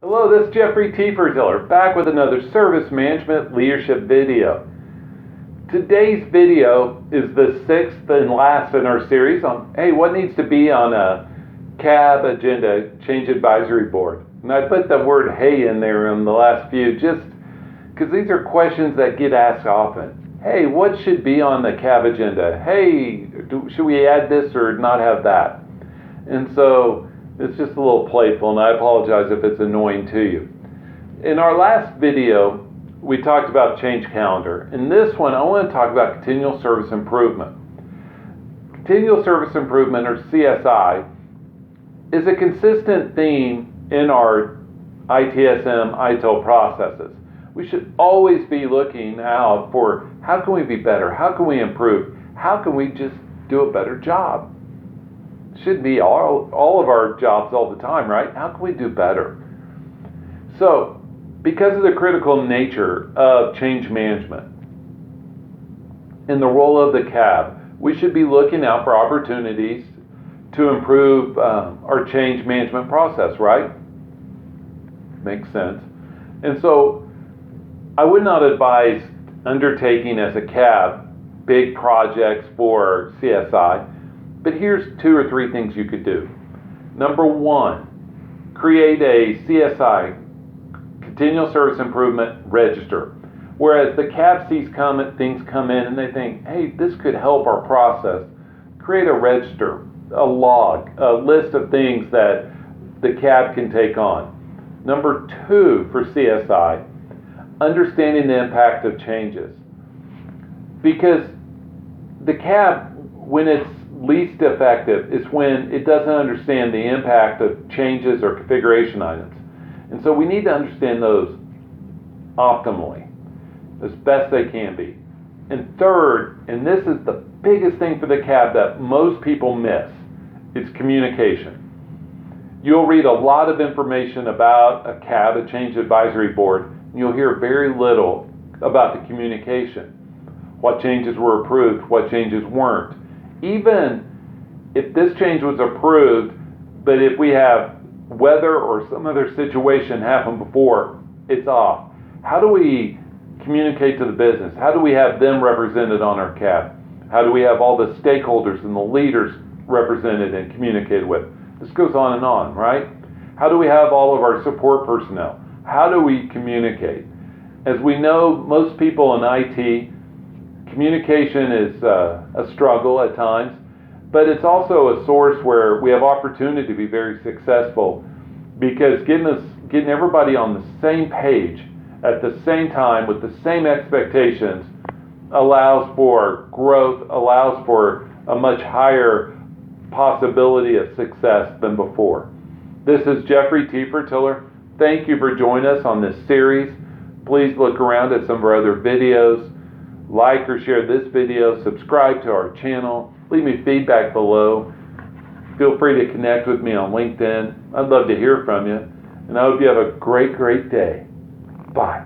Hello, this is Jeffrey T. Fertiller, back with another service management leadership video. Today's video is the sixth and last in our series on, hey, what needs to be on a CAB agenda, change advisory board. And I put the word hey in there in the last few just because these are questions that get asked often. Hey, what should be on the CAB agenda? Hey, should we add this or not have that? And so it's just a little playful, and I apologize if it's annoying to you. In our last video, we talked about change calendar. In this one, I want to talk about continual service improvement. Continual service improvement, or CSI, is a consistent theme in our ITSM, ITIL processes. We should always be looking out for how can we be better? How can we improve? How can we just do a better job? Should be all of our jobs all the time, right? How can we do better? So, because of the critical nature of change management and the role of the CAB, we should be looking out for opportunities to improve our change management process, right? Makes sense. And so, I would not advise undertaking as a CAB big projects for CSI. But here's 2 or 3 things you could do. Number 1, create a CSI, Continual Service Improvement Register. Whereas the CAB sees things come in and they think, hey, this could help our process. Create a register, a log, a list of things that the CAB can take on. Number 2 for CSI, understanding the impact of changes. Because the CAB, when it's least effective, is when it doesn't understand the impact of changes or configuration items. And so we need to understand those optimally, as best they can be. And third, and this is the biggest thing for the CAB that most people miss, it's communication. You'll read a lot of information about a CAB, a change advisory board, and you'll hear very little about the communication. What changes were approved, what changes weren't. Even if this change was approved, but if we have weather or some other situation happen before, it's off. How do we communicate to the business? How do we have them represented on our CAB? How do we have all the stakeholders and the leaders represented and communicated with? This goes on, right? How do we have all of our support personnel? How do we communicate? As we know, most people in IT, communication is a struggle at times, but it's also a source where we have opportunity to be very successful because getting everybody on the same page at the same time with the same expectations allows for growth, allows for a much higher possibility of success than before. This is Jeffrey T. Fertiller. Thank you for joining us on this series. Please look around at some of our other videos. Like or share this video, subscribe to our channel, leave me feedback below. Feel free to connect with me on LinkedIn. I'd love to hear from you. And I hope you have a great day. Bye.